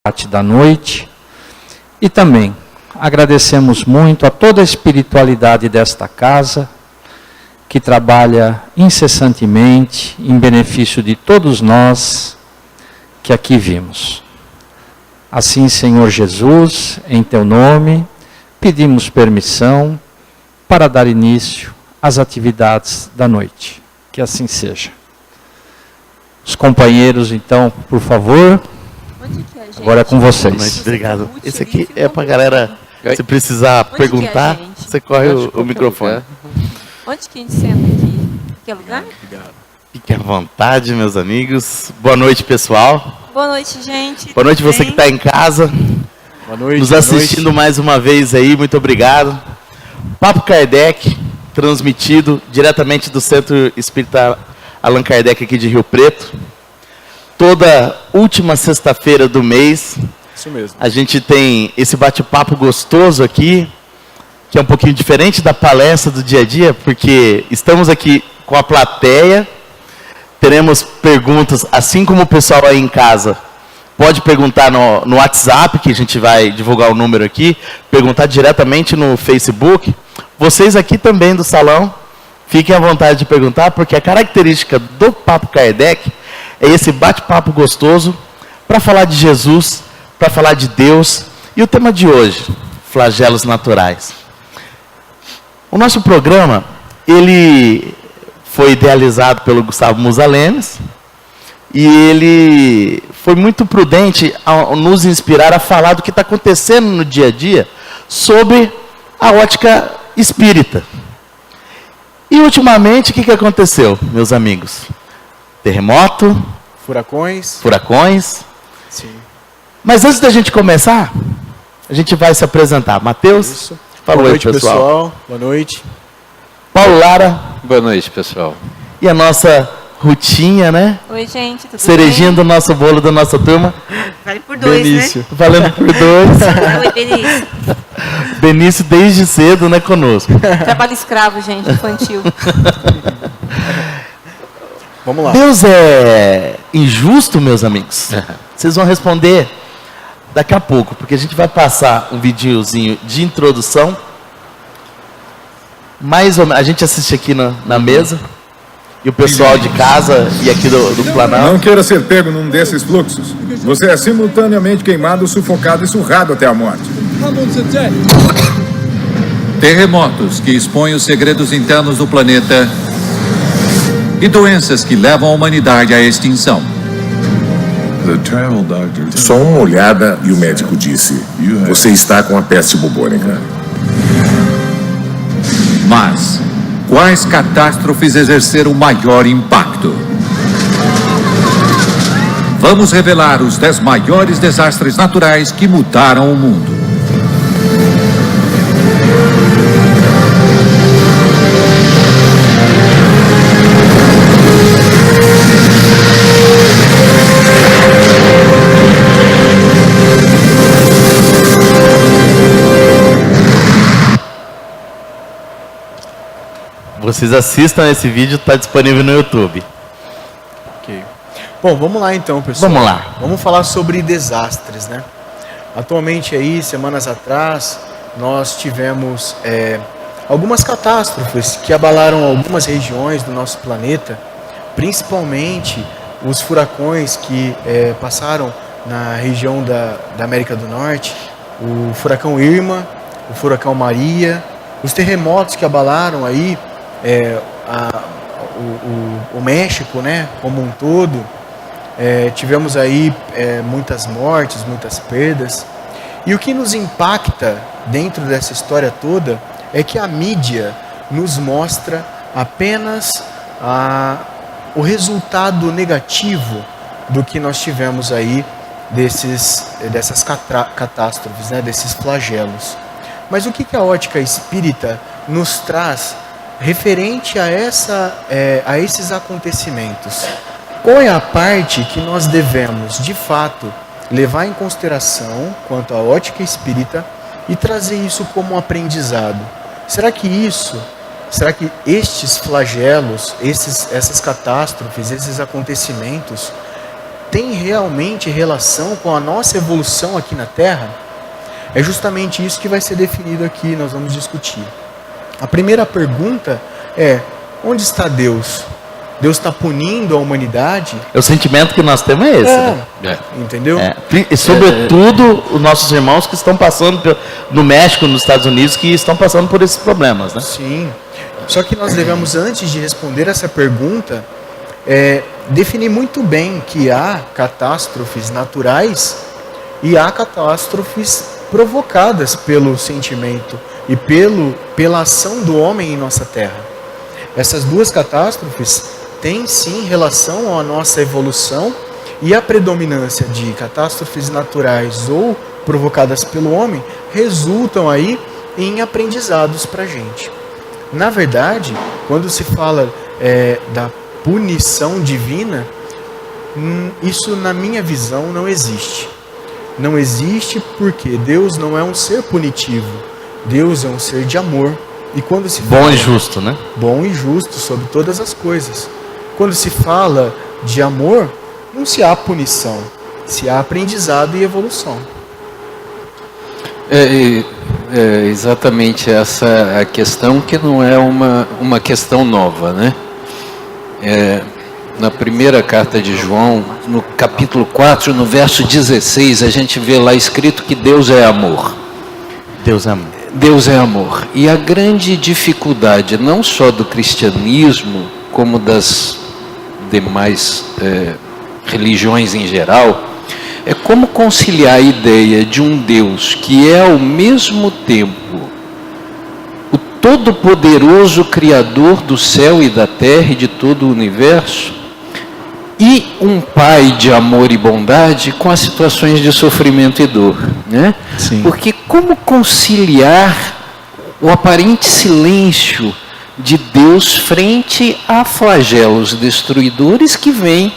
parte da noite. E também agradecemos muito a toda a espiritualidade desta casa, que trabalha incessantemente em benefício de todos nós que aqui vimos. Assim, Senhor Jesus, em Teu nome, pedimos permissão para dar início às atividades da noite. Que assim seja. Os companheiros, então, por favor, agora é com vocês. Obrigado. Esse aqui é para a galera, se precisar perguntar, você corre o microfone. Onde que a gente senta aqui? Que lugar? Fique à vontade, meus amigos. Boa noite, pessoal. Boa noite, gente. Boa noite, você que está em casa. Boa noite. Nos assistindo mais uma vez aí, muito obrigado. Papo Kardec, transmitido diretamente do Centro Espírita Allan Kardec aqui de Rio Preto. Toda última sexta-feira do mês. Isso mesmo. A gente tem esse bate-papo gostoso aqui, que é um pouquinho diferente da palestra do dia a dia, porque estamos aqui com a plateia, teremos perguntas, assim como o pessoal aí em casa pode perguntar no WhatsApp, que a gente vai divulgar o número aqui, perguntar diretamente no Facebook. Vocês aqui também do salão, fiquem à vontade de perguntar, porque a característica do Papo Kardec é esse bate-papo gostoso para falar de Jesus, para falar de Deus. E o tema de hoje, flagelos naturais. O nosso programa, ele foi idealizado pelo Gustavo Musa Lemes, e ele foi muito prudente ao nos inspirar a falar do que está acontecendo no dia a dia sobre a ótica espírita. E ultimamente, o que aconteceu, meus amigos? Terremoto, furacões. Sim. Mas antes da gente começar, a gente vai se apresentar. Mateus, fala Boa oi, noite, pessoal. Boa noite. Paulo Lara. Boa noite, pessoal. E a nossa Rutinha, né? Oi, gente, tudo Cerejinha bem? do nosso bolo da nossa turma. Vale por dois, Benício. né? Valendo por dois. Oi, Benício. Benício desde cedo, né, conosco. Trabalho escravo, gente, infantil. Vamos lá. Deus é injusto, meus amigos? Vocês vão responder daqui a pouco, porque a gente vai passar um videozinho de introdução. Mais ou menos, a gente assiste aqui na mesa. E o pessoal de casa e aqui do Planalto. Não queira ser pego num desses fluxos. Você é simultaneamente queimado, sufocado e surrado até a morte. Terremotos que expõem os segredos internos do planeta e doenças que levam a humanidade à extinção. Só uma olhada e o médico disse: você está com a peste bubônica. Mas quais catástrofes exerceram maior impacto? Vamos revelar os 10 maiores desastres naturais que mudaram o mundo. Vocês assistam esse vídeo, está disponível no YouTube. Ok. Bom, vamos lá então, pessoal. Vamos lá. Vamos falar sobre desastres, né? Atualmente aí, semanas atrás, nós tivemos algumas catástrofes que abalaram algumas regiões do nosso planeta, principalmente os furacões que passaram na região da América do Norte, o furacão Irma, o furacão Maria, os terremotos que abalaram aí o México, né, como um todo. Tivemos aí muitas mortes, muitas perdas. E o que nos impacta dentro dessa história toda é que a mídia nos mostra apenas o resultado negativo do que nós tivemos aí dessas catástrofes, né, desses flagelos. Mas o que a ótica espírita nos traz referente a esses acontecimentos? Qual é a parte que nós devemos, de fato, levar em consideração quanto à ótica espírita e trazer isso como um aprendizado? Será que estes flagelos, essas catástrofes, esses acontecimentos, tem realmente relação com a nossa evolução aqui na Terra? É justamente isso que vai ser definido aqui, nós vamos discutir. A primeira pergunta é: onde está Deus? Deus está punindo a humanidade? O sentimento que nós temos é esse. Né? Entendeu? E sobretudo os nossos irmãos que estão passando no México, nos Estados Unidos, que estão passando por esses problemas, né? Sim. Só que nós devemos, antes de responder essa pergunta, definir muito bem que há catástrofes naturais e há catástrofes provocadas pelo sentimento e pela ação do homem em nossa terra. Essas duas catástrofes têm sim relação à nossa evolução, e a predominância de catástrofes naturais ou provocadas pelo homem resultam aí em aprendizados para a gente. Na verdade, quando se fala da punição divina, isso na minha visão não existe. Não existe porque Deus não é um ser punitivo. Deus é um ser de amor. E quando se fala, bom e justo, né? Bom e justo sobre todas as coisas. Quando se fala de amor, não se há punição, se há aprendizado e evolução. Exatamente essa a questão, que não é uma questão nova, né? Na primeira carta de João, no capítulo 4, no verso 16, a gente vê lá escrito que Deus é amor. Deus é amor. Deus é amor. E a grande dificuldade, não só do cristianismo, como das demais religiões em geral, é como conciliar a ideia de um Deus que é ao mesmo tempo o todo-poderoso Criador do céu e da terra e de todo o universo, e um Pai de amor e bondade com as situações de sofrimento e dor, né? Sim. Porque como conciliar o aparente silêncio de Deus frente a flagelos destruidores que vêm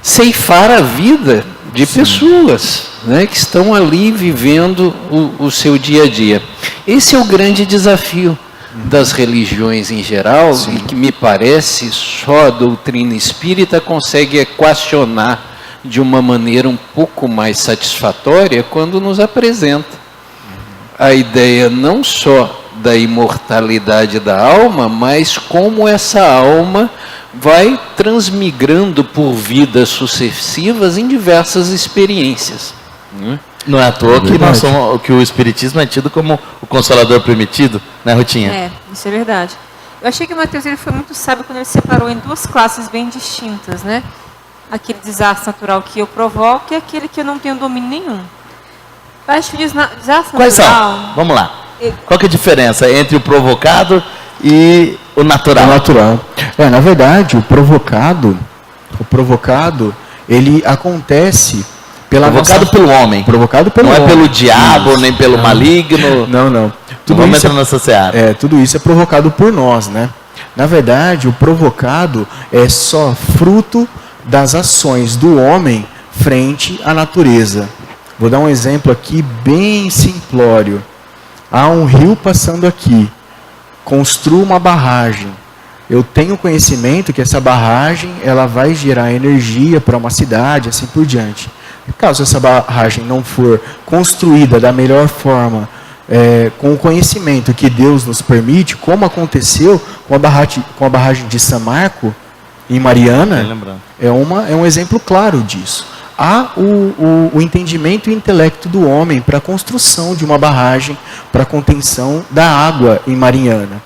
ceifar a vida de pessoas, né, que estão ali vivendo o seu dia a dia? Esse é o grande desafio das religiões em geral. Sim. E que me parece só a doutrina espírita consegue equacionar de uma maneira um pouco mais satisfatória quando nos apresenta a ideia não só da imortalidade da alma, mas como essa alma vai transmigrando por vidas sucessivas em diversas experiências. Não é à toa que o Espiritismo é tido como o Consolador Permitido, né, Rutinha? Isso é verdade. Eu achei que o Mateus ele foi muito sábio quando ele separou em duas classes bem distintas, né? Aquele desastre natural que eu provoco e aquele que eu não tenho domínio nenhum. Eu acho que o desastre Quais natural... são? Vamos lá. Qual que é a diferença entre o provocado e o natural? O natural. Na verdade, o provocado, ele acontece provocado pelo homem. Provocado pelo homem. Não é pelo diabo, nem pelo maligno. Não. Tudo isso nessa seara. Tudo isso é provocado por nós, né? Na verdade, o provocado é só fruto das ações do homem frente à natureza. Vou dar um exemplo aqui bem simplório. Há um rio passando aqui. Construo uma barragem. Eu tenho conhecimento que essa barragem ela vai gerar energia para uma cidade, assim por diante. Caso essa barragem não for construída da melhor forma, com o conhecimento que Deus nos permite, como aconteceu com a barragem de São Marco, em Mariana, é um exemplo claro disso. Há o entendimento e o intelecto do homem para a construção de uma barragem para a contenção da água em Mariana.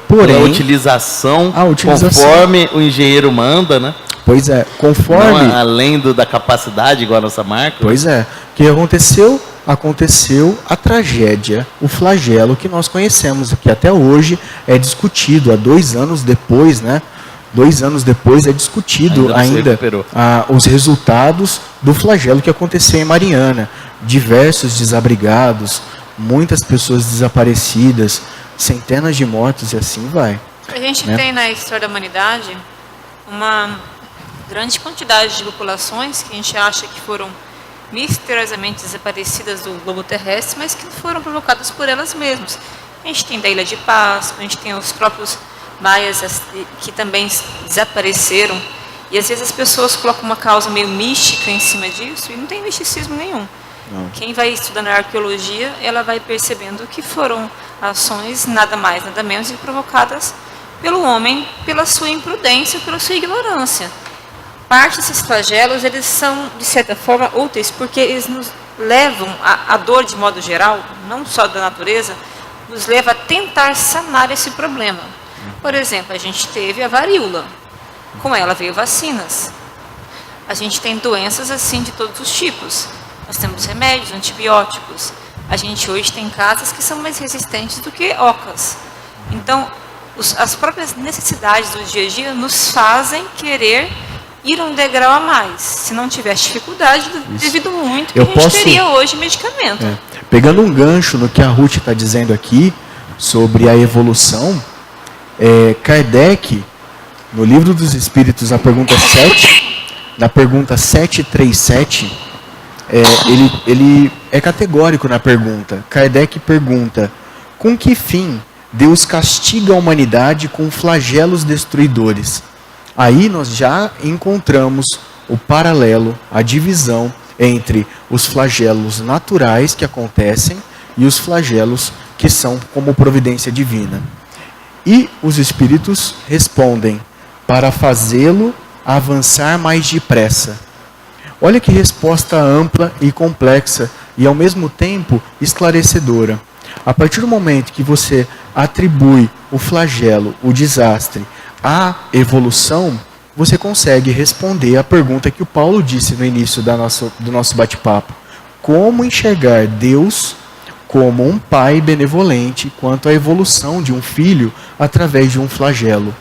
Porém, a utilização conforme o engenheiro manda, né? Pois é, conforme... Não além da capacidade, igual a nossa marca. Pois é. O que aconteceu? Aconteceu a tragédia, o flagelo que nós conhecemos, que até hoje é discutido, há 2 anos depois, né? 2 anos depois é discutido ainda os resultados do flagelo que aconteceu em Mariana. Diversos desabrigados, muitas pessoas desaparecidas, centenas de mortos e assim vai. A gente tem na história da humanidade uma grande quantidade de populações que a gente acha que foram misteriosamente desaparecidas do globo terrestre, mas que foram provocadas por elas mesmas. A gente tem da Ilha de Páscoa, a gente tem os próprios maias que também desapareceram. E às vezes as pessoas colocam uma causa meio mística em cima disso, e não tem misticismo nenhum. Não. Quem vai estudando a arqueologia, ela vai percebendo que foram ações nada mais, nada menos provocadas pelo homem, pela sua imprudência, pela sua ignorância. Parte desses flagelos, eles são, de certa forma, úteis, porque eles nos levam, a dor de modo geral, não só da natureza, nos leva a tentar sanar esse problema. Por exemplo, a gente teve a varíola, com ela veio vacinas. A gente tem doenças assim de todos os tipos. Nós temos remédios, antibióticos. A gente hoje tem casas que são mais resistentes do que ocas. Então, as próprias necessidades do dia a dia nos fazem querer ir um degrau a mais. Se não tivesse dificuldade, devido muito que a gente teria hoje medicamento. Pegando um gancho no que a Ruth está dizendo aqui, sobre a evolução, Kardec, no Livro dos Espíritos, na pergunta 737, ele é categórico na pergunta. Kardec pergunta: com que fim Deus castiga a humanidade com flagelos destruidores? Aí nós já encontramos o paralelo, a divisão entre os flagelos naturais que acontecem e os flagelos que são como providência divina. E os espíritos respondem: para fazê-lo avançar mais depressa. Olha que resposta ampla e complexa e ao mesmo tempo esclarecedora. A partir do momento que você atribui o flagelo, o desastre, à evolução, você consegue responder a pergunta que o Paulo disse no início do nosso bate-papo. Como enxergar Deus como um pai benevolente quanto à evolução de um filho através de um flagelo?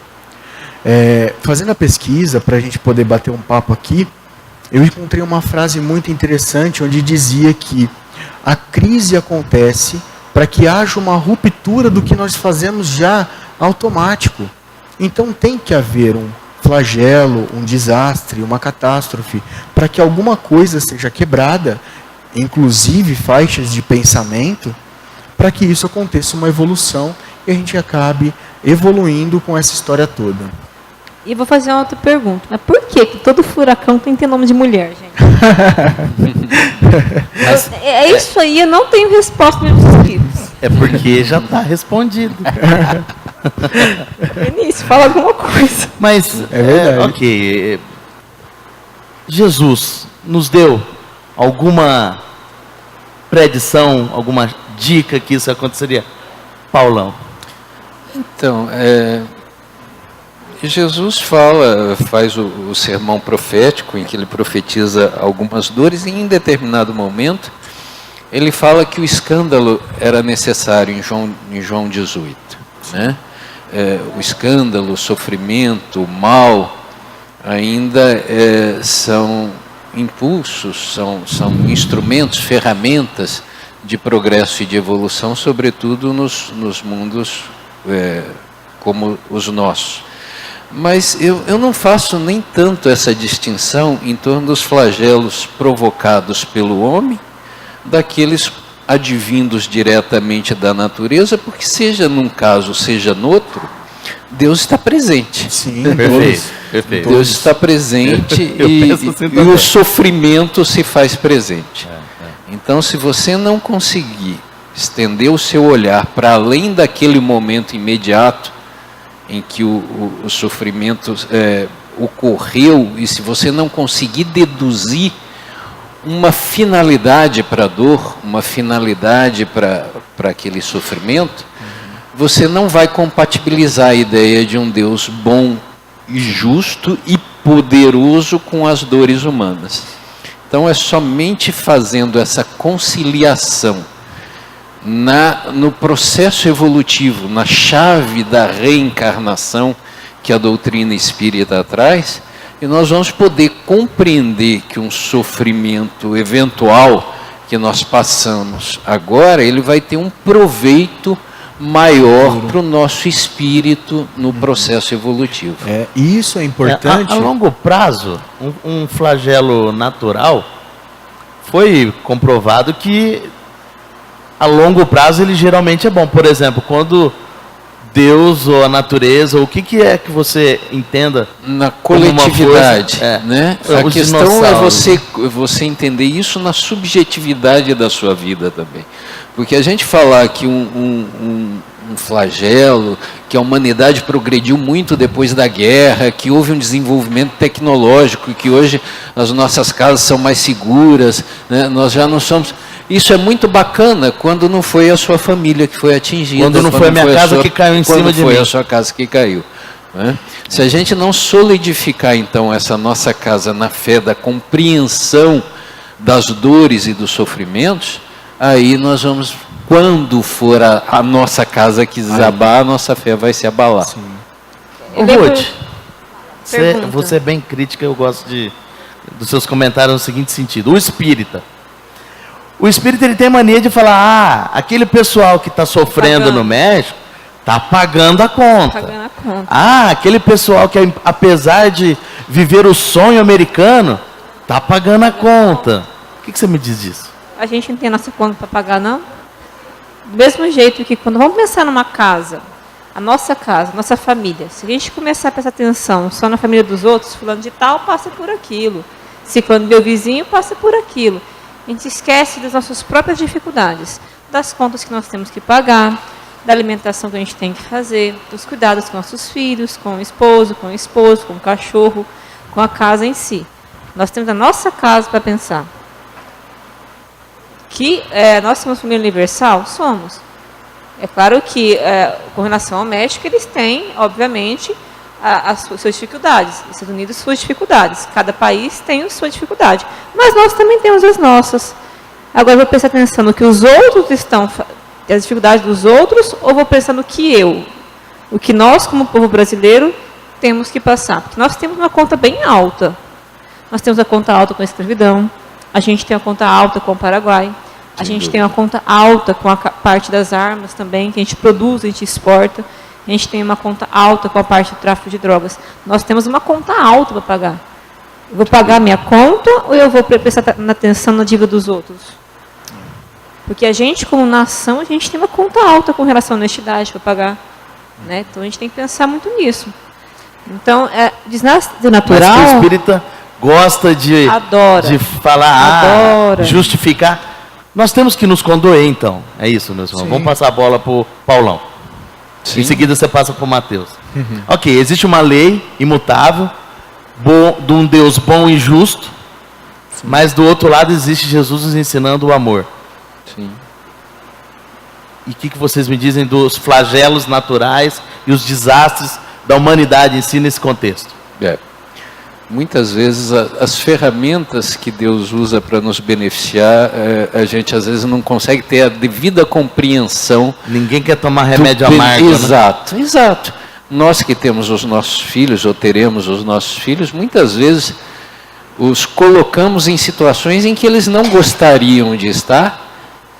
Fazendo a pesquisa, para a gente poder bater um papo aqui, eu encontrei uma frase muito interessante onde dizia que a crise acontece para que haja uma ruptura do que nós fazemos já automático. Então tem que haver um flagelo, um desastre, uma catástrofe, para que alguma coisa seja quebrada, inclusive faixas de pensamento, para que isso aconteça uma evolução e a gente acabe evoluindo com essa história toda. E vou fazer uma outra pergunta. Mas por que todo furacão tem que ter nome de mulher, gente? Isso aí, eu não tenho resposta nos espíritos. É porque já está respondido. Vinícius, fala alguma coisa. Mas, ok. Jesus nos deu alguma predição, alguma dica que isso aconteceria? Paulão. Então, Jesus faz o sermão profético, em que ele profetiza algumas dores, e em determinado momento ele fala que o escândalo era necessário em João 18. Né? O escândalo, o sofrimento, o mal, ainda são impulsos, são instrumentos, ferramentas de progresso e de evolução, sobretudo nos mundos como os nossos. Mas eu não faço nem tanto essa distinção em torno dos flagelos provocados pelo homem, daqueles advindos diretamente da natureza, porque seja num caso, seja no outro, Deus está presente. Sim, perfeito. Deus está presente e o sofrimento se faz presente. Então, se você não conseguir estender o seu olhar para além daquele momento imediato em que o sofrimento ocorreu, e se você não conseguir deduzir uma finalidade para a dor, uma finalidade para aquele sofrimento, você não vai compatibilizar a ideia de um Deus bom e justo e poderoso com as dores humanas. Então é somente fazendo essa conciliação no processo evolutivo, na chave da reencarnação que a doutrina espírita traz, e nós vamos poder compreender que um sofrimento eventual que nós passamos agora, ele vai ter um proveito maior para o nosso espírito no processo evolutivo. E isso é importante. A longo prazo, um flagelo natural, foi comprovado que a longo prazo ele geralmente é bom. Por exemplo, quando Deus ou a natureza, ou o que é que você entenda na coletividade, força, né? A questão é você entender isso na subjetividade da sua vida também. Porque a gente falar que um flagelo, que a humanidade progrediu muito depois da guerra, que houve um desenvolvimento tecnológico, que hoje as nossas casas são mais seguras, né? Nós já não somos... Isso é muito bacana quando não foi a sua família que foi atingida. Quando não foi a minha casa que caiu em cima de mim. Quando foi a sua casa que caiu. Né? Se a gente não solidificar, então, essa nossa casa na fé da compreensão das dores e dos sofrimentos, aí nós vamos, quando for a nossa casa que desabar, a nossa fé vai se abalar. Ô, Ruth, você é bem crítica, eu gosto dos seus comentários no seguinte sentido. O espírita ele tem mania de falar, aquele pessoal que está sofrendo no México está pagando a conta. Aquele pessoal que, apesar de viver o sonho americano, está pagando a conta. O que você me diz disso? A gente não tem nossa conta para pagar, não? Do mesmo jeito que quando vamos pensar numa casa, a nossa casa, nossa família, se a gente começar a prestar atenção só na família dos outros, fulano de tal passa por aquilo, ciclano meu vizinho passa por aquilo. A gente esquece das nossas próprias dificuldades, das contas que nós temos que pagar, da alimentação que a gente tem que fazer, dos cuidados com nossos filhos, com o esposo, com o cachorro, com a casa em si. Nós temos a nossa casa para pensar. Que nós somos família universal? Somos. É claro que, com relação ao México, eles têm, obviamente, as suas dificuldades. Os Estados Unidos, suas dificuldades. Cada país tem a sua dificuldade. Mas nós também temos as nossas. Agora, eu vou prestar atenção no que os outros estão, as dificuldades dos outros, ou vou pensar no que o que nós, como povo brasileiro, temos que passar. Porque nós temos uma conta bem alta. Nós temos a conta alta com a escravidão, a gente tem a conta alta com o Paraguai, a gente tem uma conta alta com a parte das armas também, que a gente produz, a gente exporta. A gente tem uma conta alta com a parte do tráfico de drogas. Nós temos uma conta alta para pagar. Eu vou pagar a minha conta ou eu vou prestar atenção na dívida dos outros? Porque a gente, como nação, a gente tem uma conta alta com relação à honestidade para pagar. Né? Então, a gente tem que pensar muito nisso. Então, desastre natural... Mas que o espírita gosta de falar, justificar. Nós temos que nos condoer, então. É isso, meus irmãos. Vamos passar a bola para o Paulão. Sim. Em seguida você passa para o Mateus. Ok, existe uma lei imutável, de um Deus bom e justo, mas do outro lado existe Jesus nos ensinando o amor. Sim. E o que vocês me dizem dos flagelos naturais e os desastres da humanidade em si nesse contexto? Muitas vezes as ferramentas que Deus usa para nos beneficiar, a gente às vezes não consegue ter a devida compreensão. Ninguém quer tomar remédio amargo. Exato, né? Exato. Nós que temos os nossos filhos, ou teremos os nossos filhos, muitas vezes os colocamos em situações em que eles não gostariam de estar,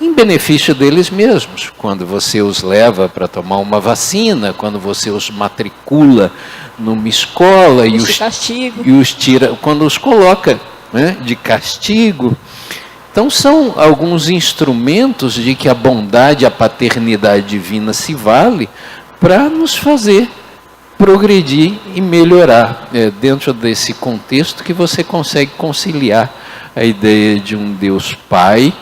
em benefício deles mesmos. Quando você os leva para tomar uma vacina, quando você os matricula numa escola e os tira, quando os coloca, né, de castigo. Então são alguns instrumentos de que a bondade, a paternidade divina se vale para nos fazer progredir e melhorar. Dentro desse contexto que você consegue conciliar a ideia de um Deus Pai.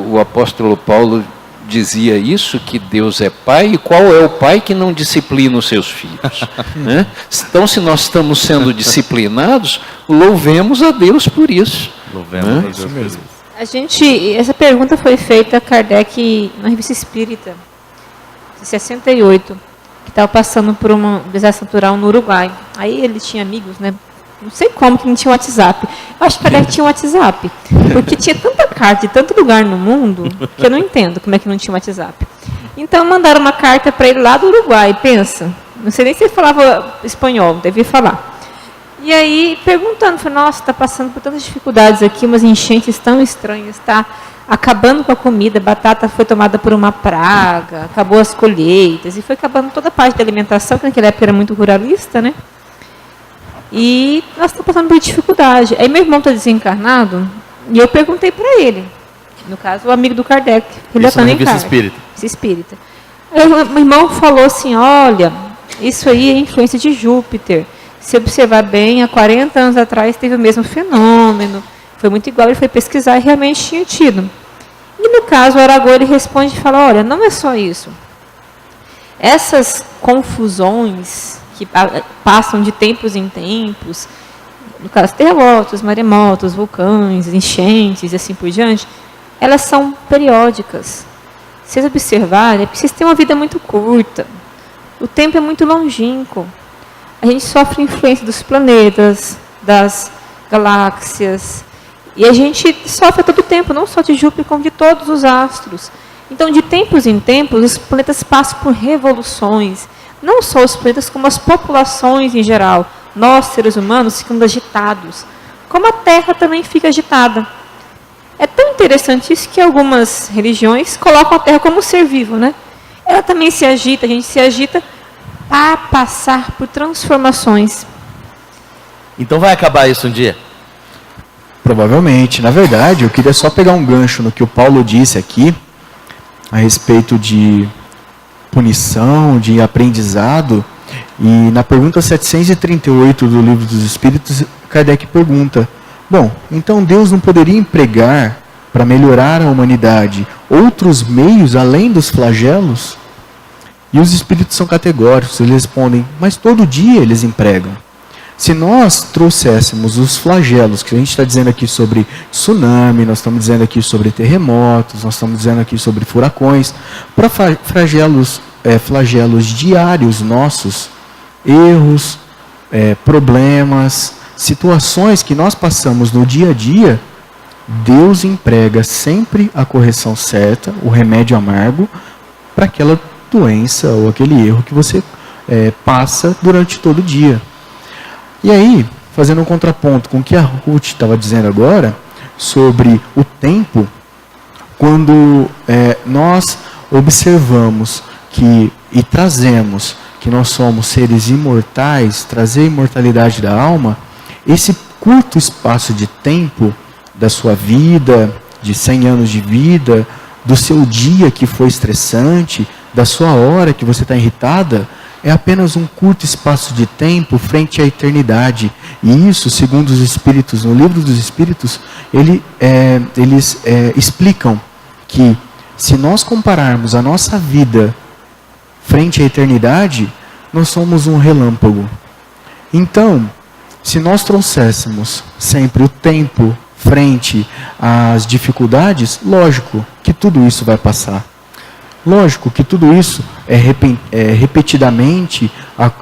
O apóstolo Paulo dizia isso, que Deus é Pai, e qual é o pai que não disciplina os seus filhos? Né? Então, se nós estamos sendo disciplinados, louvemos a Deus por isso. Louvemos a Deus por isso. Essa pergunta foi feita a Kardec na Revista Espírita, de 68, que estava passando por um desastre natural no Uruguai. Aí ele tinha amigos, né? Não sei como que não tinha WhatsApp. Eu acho que Kardec tinha WhatsApp. Porque tinha tanta carta de tanto lugar no mundo que eu não entendo como é que não tinha WhatsApp. Então mandaram uma carta para ele lá do Uruguai. Pensa. Não sei nem se ele falava espanhol, devia falar. E aí perguntando, falei, nossa, está passando por tantas dificuldades aqui, umas enchentes tão estranhas, está acabando com a comida, a batata foi tomada por uma praga, acabou as colheitas, e foi acabando toda a parte da alimentação, que naquela época era muito ruralista, né? E nós estamos passando por dificuldade. Aí meu irmão está desencarnado, e eu perguntei para ele, no caso, o amigo do Kardec, ele é Espírita. Espírita. Aí o irmão falou assim, olha, isso aí é influência de Júpiter. Se observar bem, há 40 anos atrás teve o mesmo fenômeno, foi muito igual, ele foi pesquisar e realmente tinha tido. E no caso, o Aragorn ele responde e fala, olha, não é só isso. Essas confusões que passam de tempos em tempos, no caso terremotos, maremotos, vulcões, enchentes e assim por diante, elas são periódicas. Se vocês observarem, é preciso ter uma vida muito curta. O tempo é muito longínquo. A gente sofre influência dos planetas, das galáxias, e a gente sofre a todo tempo, não só de Júpiter, como de todos os astros. Então, de tempos em tempos, os planetas passam por revoluções. Não só os planetas, como as populações em geral. Nós, seres humanos, ficamos agitados. Como a Terra também fica agitada. É tão interessante isso que algumas religiões colocam a Terra como um ser vivo, né? Ela também se agita, a gente se agita para passar por transformações. Então vai acabar isso um dia? Provavelmente. Na verdade, eu queria só pegar um gancho no que o Paulo disse aqui, a respeito de punição, de aprendizado. E na pergunta 738 do Livro dos Espíritos, Kardec pergunta, bom, então Deus não poderia empregar para melhorar a humanidade outros meios além dos flagelos? E os espíritos são categóricos, eles respondem, mas todo dia eles empregam. Se nós trouxéssemos os flagelos, que a gente está dizendo aqui sobre tsunami, nós estamos dizendo aqui sobre terremotos, nós estamos dizendo aqui sobre furacões, para flagelos diários nossos, erros, problemas, situações que nós passamos no dia a dia, Deus emprega sempre a correção certa, o remédio amargo, para aquela doença ou aquele erro que você passa durante todo o dia. E aí, fazendo um contraponto com o que a Ruth estava dizendo agora, sobre o tempo, quando nós observamos e trazemos que nós somos seres imortais, trazer a imortalidade da alma, esse curto espaço de tempo da sua vida, de 100 anos de vida, do seu dia que foi estressante, da sua hora que você está irritada, é apenas um curto espaço de tempo frente à eternidade. E isso, segundo os Espíritos, no Livro dos Espíritos, eles explicam que se nós compararmos a nossa vida frente à eternidade, nós somos um relâmpago. Então, se nós trouxéssemos sempre o tempo frente às dificuldades, lógico que tudo isso vai passar. Lógico que tudo isso repetidamente,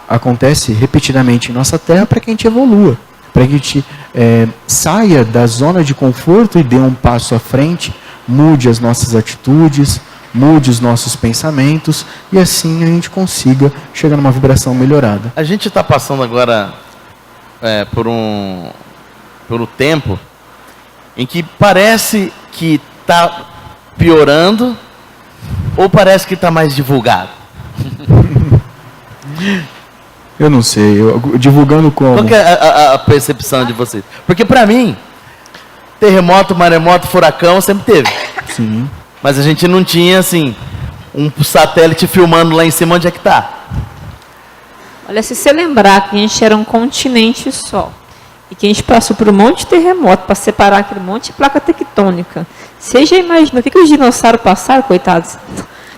acontece repetidamente em nossa Terra para que a gente evolua, para que a gente saia da zona de conforto e dê um passo à frente, mude as nossas atitudes, mude os nossos pensamentos e assim a gente consiga chegar numa vibração melhorada. A gente está passando agora por um tempo em que parece que está piorando ou parece que está mais divulgado? Eu não sei, divulgando como? Qual que é a percepção de vocês? Porque para mim, terremoto, maremoto, furacão sempre teve. Sim. Mas a gente não tinha, assim, um satélite filmando lá em cima onde é que está. Olha, se você lembrar que a gente era um continente só, e que a gente passou por um monte de terremoto para separar aquele monte de placa tectônica, você já imaginou o que os dinossauros passaram, coitados?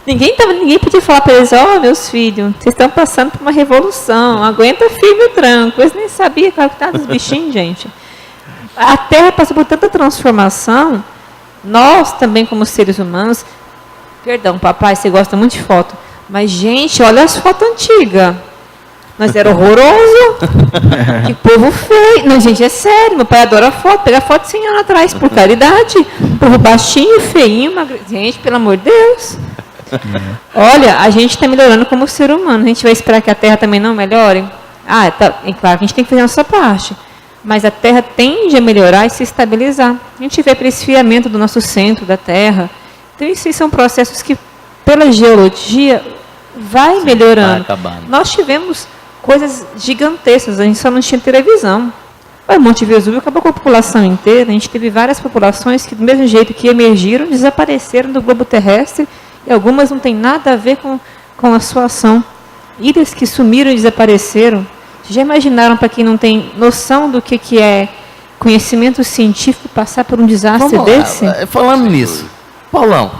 Ninguém podia falar para eles, meus filhos, vocês estão passando por uma revolução, aguenta firme o tranco. Eles nem sabiam, coitados dos bichinhos, gente. A Terra passou por tanta transformação, nós também como seres humanos, perdão, papai, você gosta muito de foto, mas, gente, olha as fotos antigas. Nós era horroroso. Que povo feio. Não, gente, é sério. Meu pai adora foto. Pegar foto de 100 anos atrás, por caridade. Povo baixinho, feinho, gente, pelo amor de Deus. Olha, a gente está melhorando como ser humano. A gente vai esperar que a Terra também não melhore? É claro que a gente tem que fazer a nossa parte. Mas a Terra tende a melhorar e se estabilizar. A gente vê pelo esfriamento do nosso centro da Terra. Então, isso são processos que, pela geologia, vai melhorando. Vai Nós tivemos coisas gigantescas, a gente só não tinha televisão. O Monte Vesúvio acabou com a população inteira, a gente teve várias populações que, do mesmo jeito que emergiram, desapareceram do globo terrestre, e algumas não têm nada a ver com com a sua ação. Ilhas que sumiram e desapareceram. Já imaginaram, para quem não tem noção do que é conhecimento científico, passar por um desastre desse? Falando nisso, Paulão,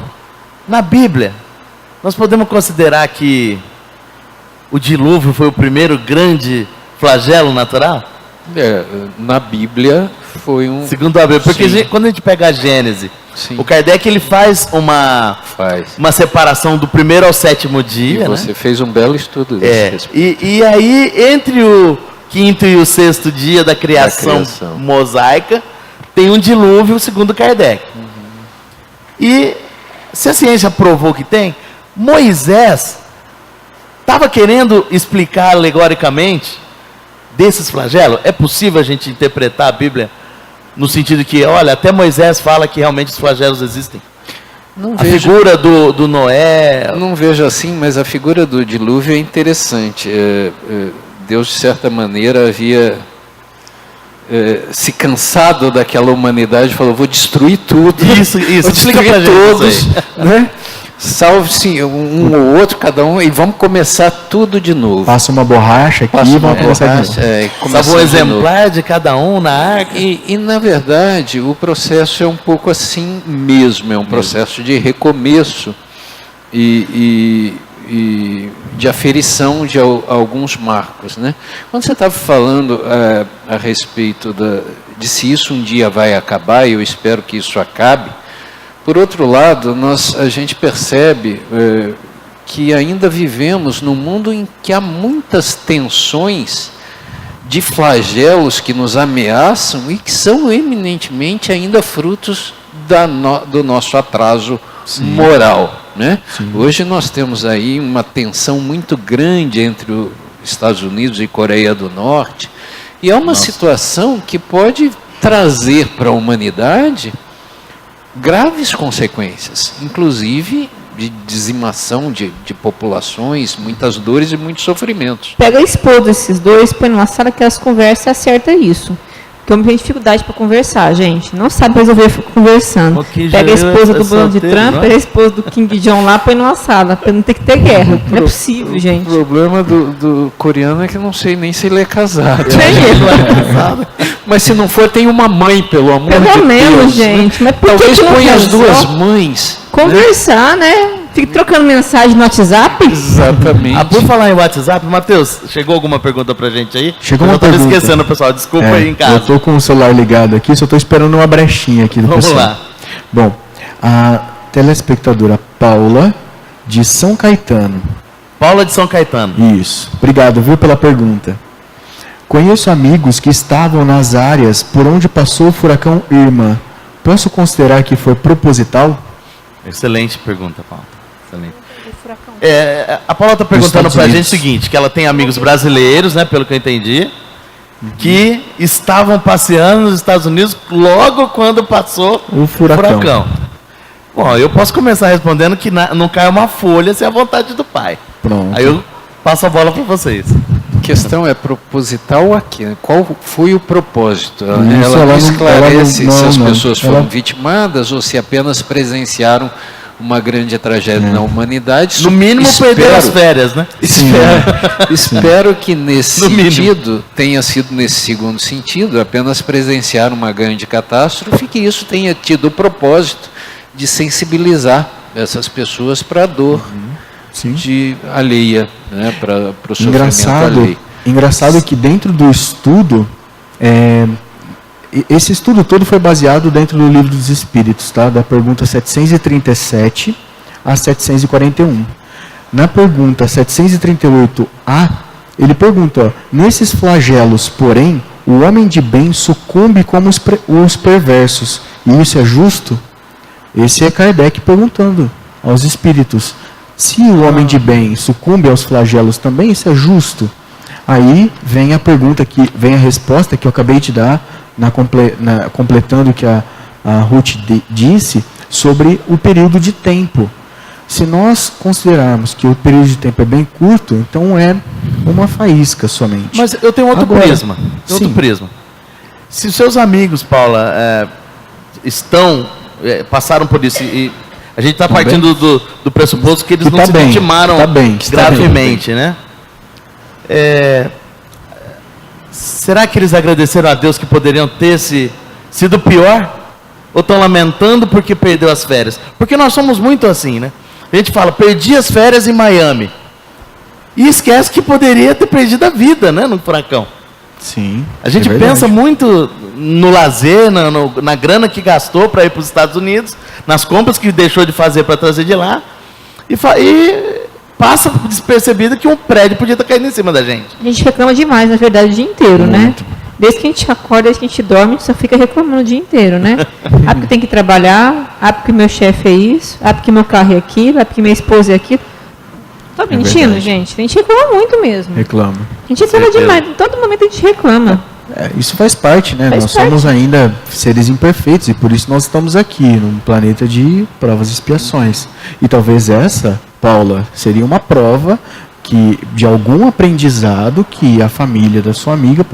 na Bíblia, nós podemos considerar que o dilúvio foi o primeiro grande flagelo natural? Na Bíblia foi um... Segundo a Bíblia, porque quando a gente pega a Gênesis, o Kardec ele faz uma separação do primeiro ao sétimo dia. E você fez um belo estudo desse e aí, entre o quinto e o sexto dia da criação mosaica, tem um dilúvio, segundo Kardec. E se a ciência provou que tem, Moisés estava querendo explicar alegoricamente desses flagelos. É possível a gente interpretar a Bíblia no sentido que, olha, até Moisés fala que realmente os flagelos existem? Figura do Noé... Não vejo assim, mas a figura do dilúvio é interessante. Deus, de certa maneira, havia se cansado daquela humanidade, falou, vou destruir tudo. Isso. Vou destruir todos, né? Salve-se um ou outro, cada um, e vamos começar tudo de novo. Passa uma borracha aqui e vamos começar de novo. Salva um exemplar de cada um na arca. E, na verdade, o processo é um pouco assim mesmo, é um processo de recomeço e de aferição de alguns marcos, né? Quando você estava falando a respeito de se isso um dia vai acabar, e eu espero que isso acabe, por outro lado, a gente percebe que ainda vivemos num mundo em que há muitas tensões de flagelos que nos ameaçam e que são eminentemente ainda frutos do nosso atraso moral, né? Hoje nós temos aí uma tensão muito grande entre os Estados Unidos e Coreia do Norte, e é uma situação que pode trazer para a humanidade graves consequências, inclusive de dizimação de populações, muitas dores e muitos sofrimentos. Pega a esposa desses dois, põe numa sala que elas conversam e acerta isso. Porque eu tenho dificuldade para conversar, gente. Não sabe resolver conversando. Pega a esposa do Donald Trump, pega a esposa do King John lá, põe numa sala, para não ter que ter guerra. Não é possível, gente. O problema do coreano é que eu não sei nem se ele é casado. Mas se não for, tem uma mãe, pelo amor de Deus. Pelo menos, gente. Mas por talvez que põe as duas mães. Conversar, né? Fica trocando mensagem no WhatsApp? Exatamente. Por falar em WhatsApp, Matheus, chegou alguma pergunta pra gente aí? Chegou uma pergunta. Eu tô esquecendo, pessoal. Desculpa aí em casa. Eu tô com o celular ligado aqui, só tô esperando uma brechinha aqui do pessoal. Vamos lá. Bom, a telespectadora Paula de São Caetano. Paula de São Caetano. Isso. Obrigado, viu, pela pergunta. Conheço amigos que estavam nas áreas por onde passou o furacão Irma. Posso considerar que foi proposital? Excelente pergunta, Paula. Excelente. A Paula está perguntando para a gente o seguinte, que ela tem amigos brasileiros, né, pelo que eu entendi, que estavam passeando nos Estados Unidos logo quando passou o furacão. Bom, eu posso começar respondendo que não cai uma folha sem a vontade do pai. Pronto. Aí eu passo a bola para vocês. A questão é proposital aqui. Qual foi o propósito? Ela não esclarece se as pessoas foram vitimadas ou se apenas presenciaram uma grande tragédia na humanidade. No mínimo perderam as férias, né? Espero que nesse sentido, tenha sido nesse segundo sentido, apenas presenciar uma grande catástrofe, que isso tenha tido o propósito de sensibilizar essas pessoas para a dor de alheia, né, para o sofrimento alheio. Engraçado que dentro do estudo, esse estudo todo foi baseado dentro do Livro dos Espíritos, tá? Da pergunta 737 a 741. Na pergunta 738A, ele pergunta, nesses flagelos, porém, o homem de bem sucumbe como os perversos, e isso é justo? Esse é Kardec perguntando aos espíritos. Se o homem de bem sucumbe aos flagelos também, isso é justo? Aí vem a pergunta, vem a resposta que eu acabei de dar, completando o que a Ruth disse, sobre o período de tempo. Se nós considerarmos que o período de tempo é bem curto, então é uma faísca somente. Mas eu tenho outro prisma. Se os seus amigos, Paula, passaram por isso, e A gente está partindo do pressuposto que eles não se vitimaram gravemente, né? Será que eles agradeceram a Deus que poderiam ter sido pior? Ou estão lamentando porque perdeu as férias? Porque nós somos muito assim, né? A gente fala, perdi as férias em Miami. E esquece que poderia ter perdido a vida, né, no furacão. Sim. A gente pensa muito no lazer, na grana que gastou para ir para os Estados Unidos, nas compras que deixou de fazer para trazer de lá, e passa despercebido que um prédio podia estar caindo em cima da gente. A gente reclama demais, na verdade, o dia inteiro, né? Desde que a gente acorda, desde que a gente dorme, a gente só fica reclamando o dia inteiro, né? Porque tem que trabalhar, porque meu chefe é isso, porque meu carro é aquilo, porque minha esposa é aquilo. Tá mentindo, gente? A gente reclama muito mesmo. Reclama. A gente reclama demais, em todo momento a gente reclama. Isso faz parte, né? Nós somos ainda seres imperfeitos e por isso nós estamos aqui, num planeta de provas e expiações. E talvez essa, Paula, seria uma prova de algum aprendizado que a família da sua amiga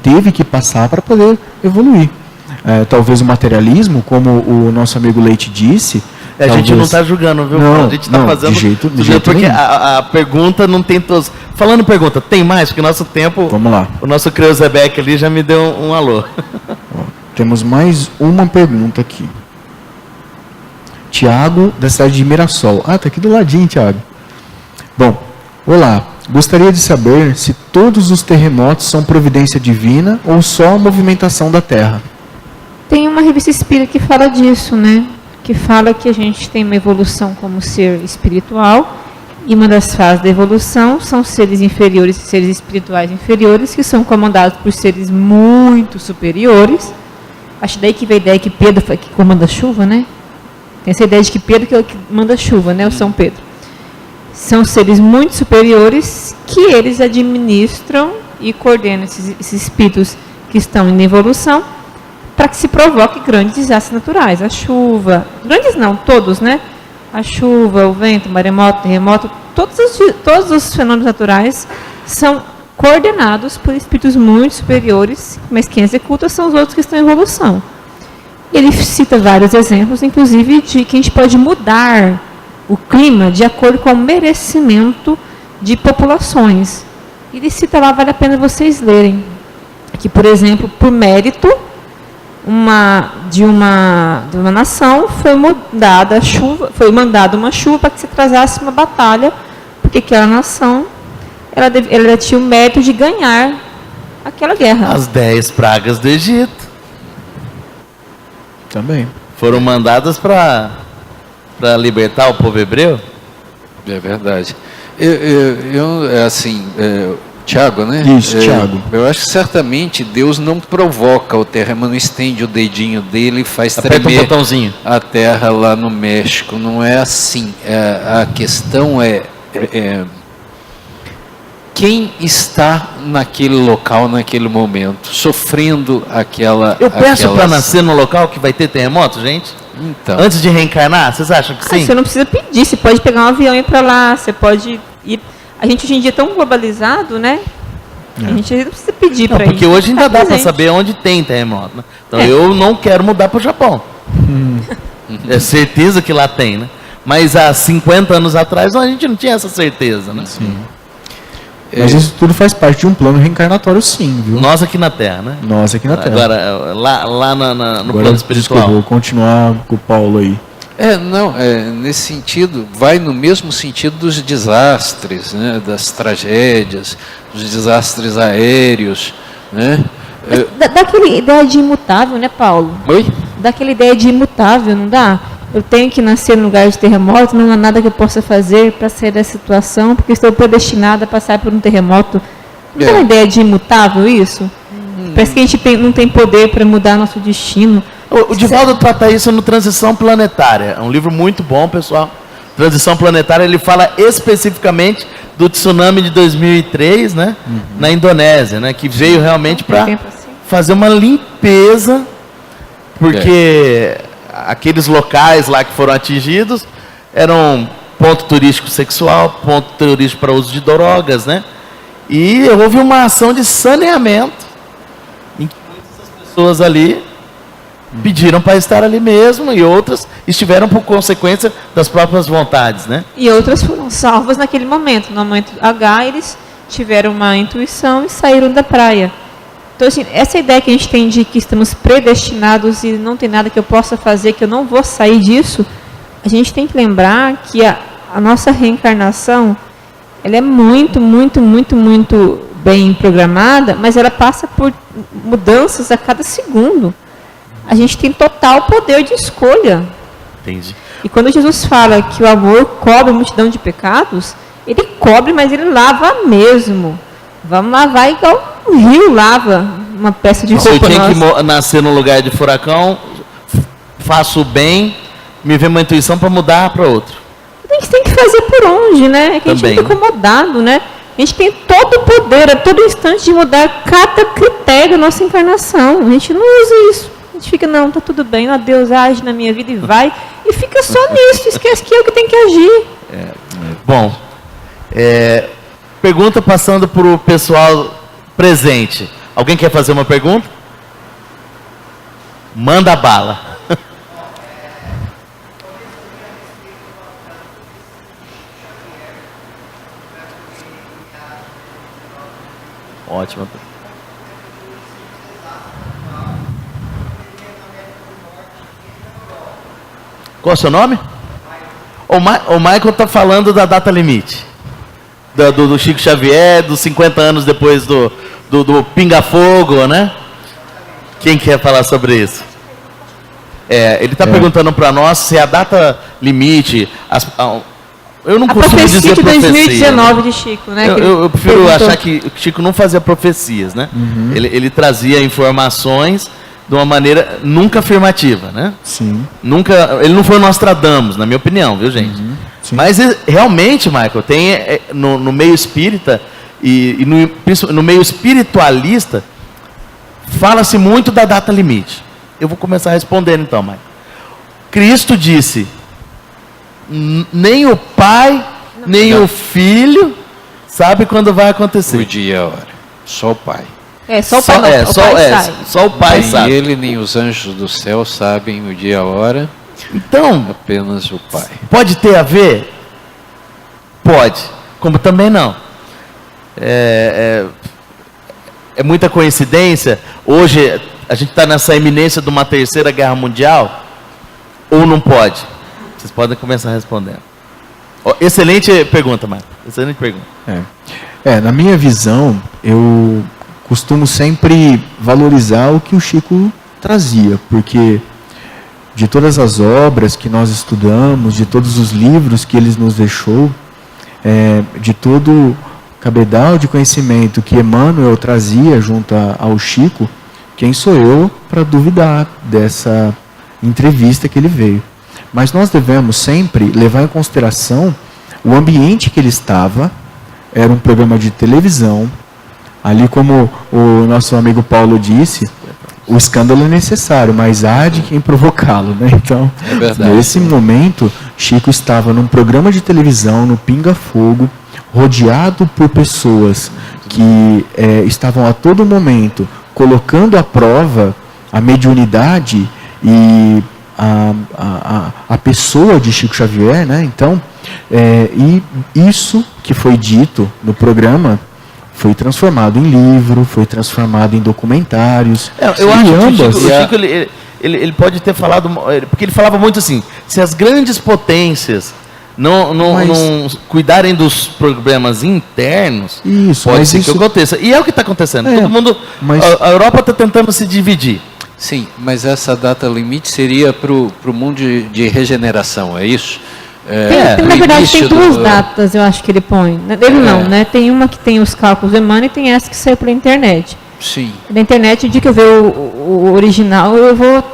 teve que passar para poder evoluir. Talvez o materialismo, como o nosso amigo Leite disse... A gente não está julgando, viu? Não, a gente está fazendo... De jeito porque a pergunta não tem todos... Falando pergunta, tem mais? Porque nosso tempo... Vamos lá. O nosso Creuzebeck ali já me deu um alô. Temos mais uma pergunta aqui. Tiago, da cidade de Mirassol. Tá aqui do ladinho, Tiago. Bom, olá. Gostaria de saber se todos os terremotos são providência divina ou só a movimentação da Terra. Tem uma revista espírita que fala disso, né? Que fala que a gente tem uma evolução como ser espiritual, e uma das fases da evolução são seres inferiores e seres espirituais inferiores, que são comandados por seres muito superiores. Acho daí que veio a ideia que Pedro foi que comanda a chuva, né? Tem essa ideia de que Pedro que é o que manda a chuva, né? O São Pedro. São seres muito superiores que eles administram e coordenam esses espíritos que estão em evolução, para que se provoque grandes desastres naturais. A chuva, grandes não, todos, né? A chuva, o vento, o maremoto, terremoto, todos os fenômenos naturais são coordenados por espíritos muito superiores, mas quem executa são os outros que estão em evolução. Ele cita vários exemplos, inclusive de que a gente pode mudar o clima de acordo com o merecimento de populações. Ele cita lá, vale a pena vocês lerem, que, por exemplo, por mérito de uma nação foi mandada uma chuva para que se atrasasse uma batalha, porque aquela nação ela tinha o mérito de ganhar aquela guerra. As 10 pragas do Egito também foram mandadas para libertar o povo hebreu. É verdade. Tiago, né? Isso, Tiago. Eu acho que certamente Deus não provoca o terremoto, não estende o dedinho dele e faz tremer a terra lá no México. Não é assim. A questão é quem está naquele local, naquele momento, sofrendo aquela... Eu peço para nascer no local que vai ter terremoto, gente? Então. Antes de reencarnar, vocês acham que sim? Você não precisa pedir, você pode pegar um avião e ir para lá, você pode ir... A gente hoje em dia é tão globalizado, né? A gente não precisa pedir para ir. Porque hoje ainda dá para saber onde tem terremoto, né? Então eu não quero mudar para o Japão. É certeza que lá tem, né? Mas há 50 anos atrás a gente não tinha essa certeza, né? Sim. Mas isso tudo faz parte de um plano reencarnatório, sim, viu? Nós aqui na Terra, né? Nós aqui na Terra. Agora, lá no plano espiritual. Desculpa, vou continuar com o Paulo aí. Nesse sentido, vai no mesmo sentido dos desastres, né, das tragédias, dos desastres aéreos, né? Dá aquela ideia de imutável, né, Paulo? Oi? Dá aquela ideia de imutável, não dá? Eu tenho que nascer no lugar de terremoto, não há nada que eu possa fazer para sair da situação, porque estou predestinada a passar por um terremoto. Não dá uma ideia de imutável isso? Parece que a gente não tem poder para mudar nosso destino. O Divaldo trata isso no Transição Planetária. É um livro muito bom, pessoal. Transição Planetária, ele fala especificamente do tsunami de 2003, né? Na Indonésia, né? Que veio realmente para fazer uma limpeza, porque aqueles locais lá que foram atingidos eram ponto turístico sexual, ponto turístico para uso de drogas, né? E houve uma ação de saneamento em que muitas pessoas ali pediram para estar ali mesmo, e outras estiveram por consequência das próprias vontades, né? E outras foram salvas naquele momento. No momento H, eles tiveram uma intuição e saíram da praia. Então, assim, essa ideia que a gente tem de que estamos predestinados e não tem nada que eu possa fazer, que eu não vou sair disso, a gente tem que lembrar que a nossa reencarnação, ela é muito, muito, muito, muito bem programada, mas ela passa por mudanças a cada segundo. A gente tem total poder de escolha. Entendi. E quando Jesus fala que o amor cobre multidão de pecados, ele cobre, mas ele lava mesmo. Vamos lavar igual o rio lava uma peça de roupa. Se eu tinha que nascer no lugar de furacão, faço o bem, me vem uma intuição para mudar para outro. A gente tem que fazer por onde, né? É que Também. a gente fica incomodado, né? A gente tem todo o poder, a todo instante, de mudar cada critério da nossa encarnação. A gente não usa isso. A gente fica, não, tá tudo bem, ó, Deus age na minha vida e vai. E fica só nisso, esquece que eu que tenho que agir. Bom, pergunta passando para o pessoal presente. Alguém quer fazer uma pergunta? Manda bala. Ótima. Qual é o seu nome? O Michael está falando da data limite. Do Chico Xavier, dos 50 anos depois do Pinga Fogo, né? Quem quer falar sobre isso? Ele está perguntando para nós se a data limite... eu não costumo dizer de profecia. 2019 de Chico, né? Eu prefiro achar que o Chico não fazia profecias, né? Uhum. Ele trazia informações de uma maneira nunca afirmativa, né? Sim. Ele não foi Nostradamus, na minha opinião, viu, gente? Sim. Mas realmente, Michael, tem no meio espírita e no meio espiritualista, fala-se muito da data limite. Eu vou começar respondendo então, Michael. Cristo disse: nem o Pai, nem o Filho sabe quando vai acontecer. O dia e a hora. Só o Pai. Só o Pai sabe. Só o Pai Nem sabe. ele, nem os anjos do céu sabem o dia e a hora. Então, Apenas o Pai. pode ter a ver? Pode. Como também não. É muita coincidência. Hoje a gente está nessa iminência de uma terceira guerra mundial? Ou não pode? Vocês podem começar respondendo. Excelente pergunta, Marco. Excelente pergunta. Na minha visão, eu costumo sempre valorizar o que o Chico trazia, porque de todas as obras que nós estudamos, de todos os livros que ele nos deixou, de todo o cabedal de conhecimento que Emmanuel trazia junto ao Chico, quem sou eu para duvidar dessa entrevista que ele veio? Mas nós devemos sempre levar em consideração o ambiente que ele estava. Era um programa de televisão. Ali, como o nosso amigo Paulo disse, o escândalo é necessário, mas há de quem provocá-lo, né? Então, nesse momento, Chico estava num programa de televisão, no Pinga Fogo, rodeado por pessoas que estavam a todo momento colocando à prova a mediunidade e a pessoa de Chico Xavier, né? Então, e isso que foi dito no programa foi transformado em livro, foi transformado em documentários. Eu acho que o Chico ele pode ter falado, porque ele falava muito assim: se as grandes potências não cuidarem dos problemas internos, pode ser que aconteça. E é o que está acontecendo. Todo mundo, a Europa está tentando se dividir. Sim, mas essa data limite seria para o mundo de regeneração, é isso? Na verdade, tem duas datas, eu acho que ele põe. Ele não, né? Tem uma que tem os cálculos do Emmanuel e tem essa que saiu pela internet. Sim. Na internet, o dia que eu ver o original, eu vou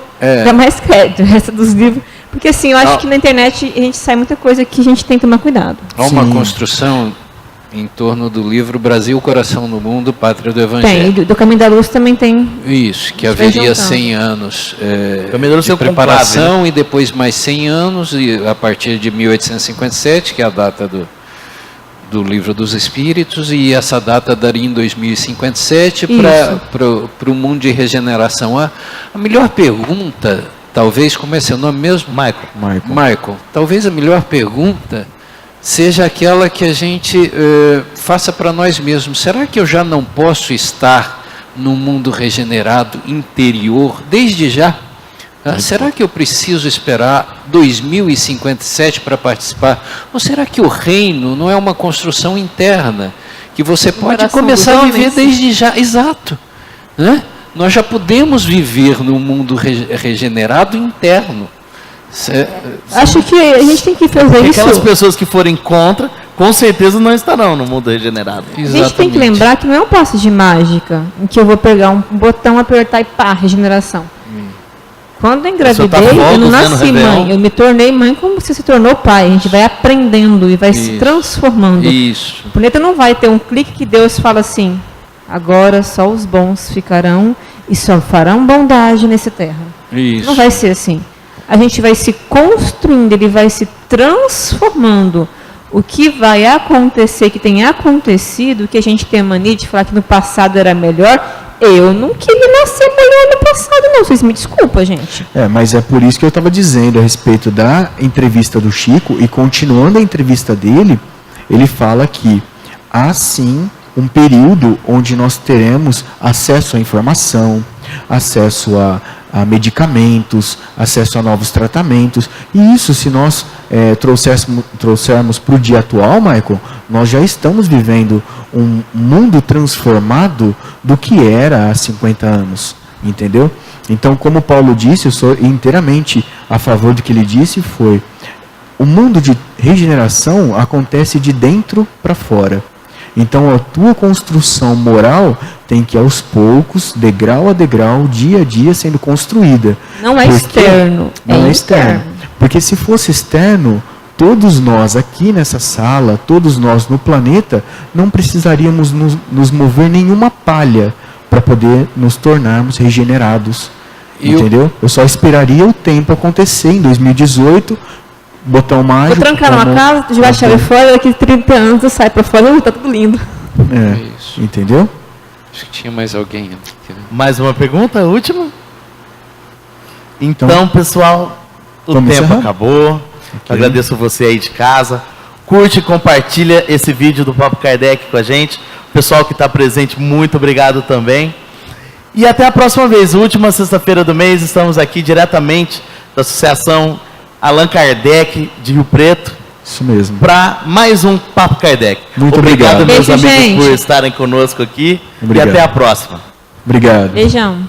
dar mais crédito, o resto dos livros. Porque assim, eu acho que na internet a gente sai muita coisa que a gente tem que tomar cuidado. Há uma construção em torno do livro Brasil, Coração do Mundo, Pátria do Evangelho. Tem, do Caminho da Luz também tem. Isso, que haveria 100 anos de preparação, conclave, né? E depois mais 100 anos, e a partir de 1857, que é a data do Livro dos Espíritos, e essa data daria em 2057 para o mundo de regeneração. A melhor pergunta, talvez, como é seu nome mesmo? Michael. Talvez a melhor pergunta seja aquela que a gente faça para nós mesmos. Será que eu já não posso estar no mundo regenerado interior desde já? Será que eu preciso esperar 2057 para participar? Ou será que o reino não é uma construção interna que você pode começar a viver desde já? Exato. Né? Nós já podemos viver no mundo regenerado interno. Acho que a gente tem que fazer isso. Aquelas pessoas que forem contra, com certeza não estarão no mundo regenerado. A gente tem que lembrar que não é um passe de mágica, em que eu vou pegar um botão, apertar e pá, regeneração. Quando eu engravidei, eu não nasci mãe, eu me tornei mãe como você se tornou pai. A gente vai aprendendo e vai se transformando. Isso. O planeta não vai ter um clique que Deus fala assim, agora só os bons ficarão e só farão bondade nessa terra. Isso. Não vai ser assim. A gente vai se construindo, ele vai se transformando. O que vai acontecer, que tem acontecido, que a gente tem a mania de falar que no passado era melhor, eu não queria nascer mulher no passado, não. Vocês me desculpam, gente. Mas é por isso que eu estava dizendo a respeito da entrevista do Chico, e continuando a entrevista dele, ele fala que há sim um período onde nós teremos acesso à informação, acesso a medicamentos, acesso a novos tratamentos. E isso, se nós trouxermos para o dia atual, Michael, nós já estamos vivendo um mundo transformado do que era há 50 anos, entendeu? Então, como Paulo disse, eu sou inteiramente a favor do que ele disse, foi o mundo de regeneração acontece de dentro para fora. Então, a tua construção moral tem que, aos poucos, degrau a degrau, dia a dia, sendo construída. Não é externo. Não é externo. Porque se fosse externo, todos nós aqui nessa sala, todos nós no planeta, não precisaríamos nos mover nenhuma palha para poder nos tornarmos regenerados. Entendeu? Eu só esperaria o tempo acontecer em 2018, botão mágico. Vou trancar numa casa, jogar a chave fora, daqui 30 anos eu saio para fora, tá tudo lindo. Isso. Entendeu? Acho que tinha mais alguém. Mais uma pergunta, última? Então, pessoal, o tempo acabou. Agradeço você aí de casa. Curte e compartilha esse vídeo do Papo Kardec com a gente. O pessoal que está presente, muito obrigado também. E até a próxima vez. Última sexta-feira do mês, estamos aqui diretamente da Associação Allan Kardec de Rio Preto. Isso mesmo. Para mais um Papo Kardec. Muito obrigado. Meus Beijo, amigos, gente, por estarem conosco aqui. Obrigado. E até a próxima. Obrigado. Beijão.